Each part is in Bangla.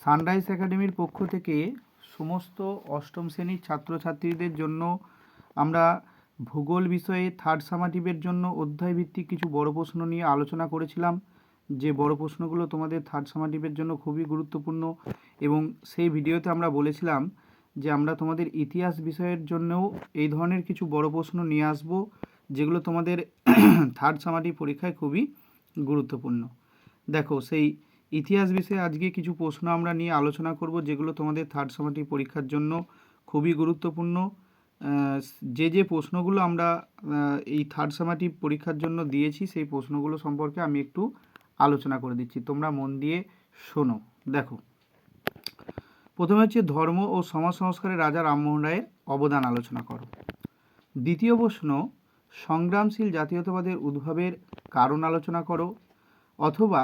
সানরাইজ একাডেমির পক্ষ থেকে সমস্ত অষ্টম শ্রেণীর ছাত্রছাত্রীদের জন্য আমরা ভূগোল বিষয়ে থার্ড সামাটিভের জন্য অধ্যায়ভিত্তিক কিছু বড় প্রশ্ন নিয়ে আলোচনা করেছিলাম। যে বড় প্রশ্নগুলো তোমাদের থার্ড সামাটিভের জন্য খুবই গুরুত্বপূর্ণ, এবং সেই ভিডিওতে আমরা বলেছিলাম যে আমরা তোমাদের ইতিহাস বিষয়ের জন্যও এই ধরনের কিছু বড় প্রশ্ন নিয়ে আসব, যেগুলো তোমাদের থার্ড সামাটিভ পরীক্ষায় খুবই গুরুত্বপূর্ণ। দেখো, সেই ইতিহাস বিষয়ে আজকে কিছু প্রশ্ন আমরা নিয়ে আলোচনা করব, যেগুলো তোমাদের থার্ড সামাটিভ পরীক্ষার জন্য খুবই গুরুত্বপূর্ণ। যে প্রশ্নগুলো আমরা এই থার্ড সামাটিভ পরীক্ষার জন্য দিয়েছি, সেই প্রশ্নগুলো সম্পর্কে আমি একটু আলোচনা করে দিচ্ছি, তোমরা মন দিয়ে শোনো। দেখো, প্রথমে হচ্ছে ধর্ম ও সমাজ সংস্কারে রাজা রামমোহন রায়ের অবদান আলোচনা করো। দ্বিতীয় প্রশ্ন, সংগ্রামশীল জাতীয়তাবাদের উদ্ভবের কারণ আলোচনা করো, অথবা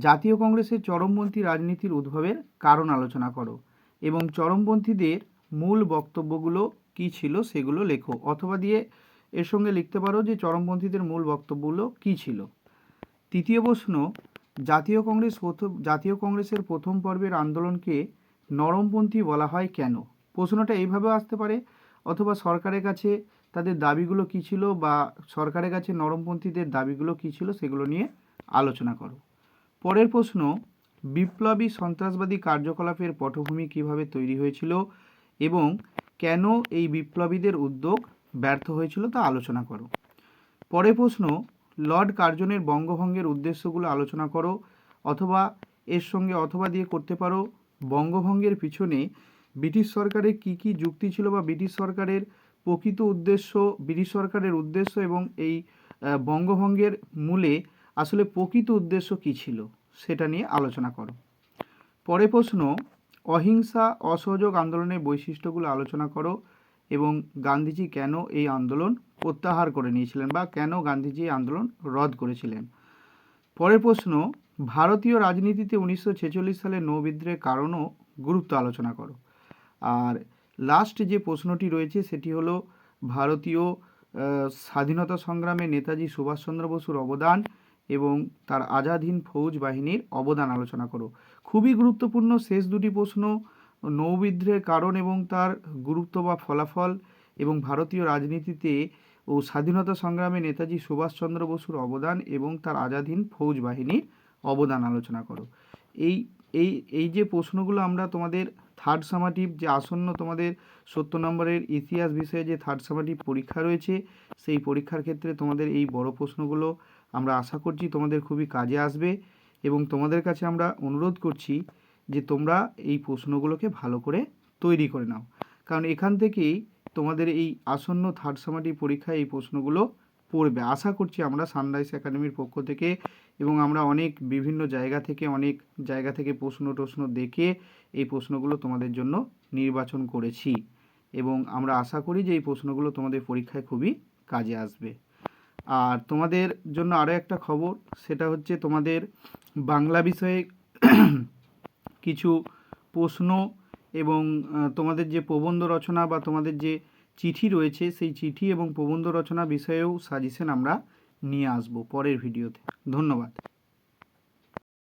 জাতীয় কংগ্রেসের চরমপন্থী রাজনীতির উদ্ভবের কারণ আলোচনা করো এবং চরমপন্থীদের মূল বক্তব্যগুলো কী ছিল সেগুলো লেখো, অথবা দিয়ে এর সঙ্গে লিখতে পারো যে চরমপন্থীদের মূল বক্তব্যগুলো কী ছিল। তৃতীয় প্রশ্ন, জাতীয় কংগ্রেসের প্রথম পর্বের আন্দোলনকে নরমপন্থী বলা হয় কেন? প্রশ্নটা এইভাবেও আসতে পারে, অথবা সরকারের কাছে তাদের দাবিগুলো কী ছিল, বা সরকারের কাছে নরমপন্থীদের দাবিগুলো কী ছিল সেগুলো নিয়ে আলোচনা করো। পরের প্রশ্ন, বিপ্লবী সন্ত্রাসবাদী কার্যকলাপের পটভূমি কিভাবে তৈরি হয়েছিল এবং কেন এই বিপ্লবীদের উদ্যোগ ব্যর্থ হয়েছিল তা আলোচনা করো। পরের প্রশ্ন, লর্ড কার্জনের বঙ্গভঙ্গের উদ্দেশ্যগুলো আলোচনা করো, অথবা এর সঙ্গে অথবা দিয়ে করতে পারো বঙ্গভঙ্গের পিছনে ব্রিটিশ সরকারের কী কী যুক্তি ছিল, বা ব্রিটিশ সরকারের প্রকৃত উদ্দেশ্য, ব্রিটিশ সরকারের উদ্দেশ্য এবং এই বঙ্গভঙ্গের মূলে আসলে প্রকৃত উদ্দেশ্য কী ছিল সেটা নিয়ে আলোচনা করো। পরের প্রশ্ন, অহিংসা অসহযোগ আন্দোলনের বৈশিষ্ট্যগুলো আলোচনা করো এবং গান্ধীজি কেন এই আন্দোলন প্রত্যাহার করে নিয়েছিলেন, বা কেন গান্ধীজি এই আন্দোলন রদ করেছিলেন। পরের প্রশ্ন, ভারতীয় রাজনীতিতে 1946 সালে নৌবিদ্রোহের কারণও গুরুত্ব আলোচনা করো। আর লাস্ট যে প্রশ্নটি রয়েছে সেটি হলো ভারতীয় স্বাধীনতা সংগ্রামে নেতাজি সুভাষচন্দ্র বসুর অবদান এবং তার আজাদ হিন্দ ফৌজ বাহিনীর অবদান আলোচনা করো। খুবই গুরুত্বপূর্ণ শেষ দুটি প্রশ্ন, নৌবিদ্রোহের কারণ এবং তার গুরুত্ব বা ফলাফল, এবং ভারতীয় রাজনীতিতে ও স্বাধীনতা সংগ্রামে নেতাজি সুভাষচন্দ্র বসুর অবদান এবং তার আজাদ হিন্দ ফৌজ বাহিনীর অবদান আলোচনা করো। এই এই এই যে প্রশ্নগুলো আমরা তোমাদের থার্ড সামাটিভ, যে আসন্ন তোমাদের 70 নম্বরের ইতিহাস বিষয়ে যে থার্ড সামাটিভ পরীক্ষা রয়েছে, সেই পরীক্ষার ক্ষেত্রে তোমাদের এই বড় প্রশ্নগুলো আমরা আশা করছি তোমাদের খুবই কাজে আসবে, এবং তোমাদের কাছে আমরা অনুরোধ করছি যে তোমরা এই প্রশ্নগুলোকে ভালো করে তৈরি করে নাও, কারণ এখান থেকেই তোমাদের এই আসন্ন থার্ড সামাটিভ পরীক্ষায় এই প্রশ্নগুলো পড়বে আশা করছি আমরা সানরাইজ একাডেমির পক্ষ থেকে। এবং আমরা বিভিন্ন জায়গা থেকে প্রশ্ন দেখে এই প্রশ্নগুলো তোমাদের জন্য নির্বাচন করেছি, এবং আমরা আশা করি যে এই প্রশ্নগুলো তোমাদের পরীক্ষায় খুবই কাজে আসবে। আর তোমাদের জন্য আরও একটা খবর, সেটা হচ্ছে তোমাদের বাংলা বিষয়ে কিছু প্রশ্ন এবং তোমাদের যে প্রবন্ধ রচনা বা তোমাদের যে চিঠি রয়েছে, সেই চিঠি এবং প্রবন্ধ রচনা বিষয়েও সাজেশন আমরা নিয়ে আসব পরের ভিডিওতে। ধন্যবাদ।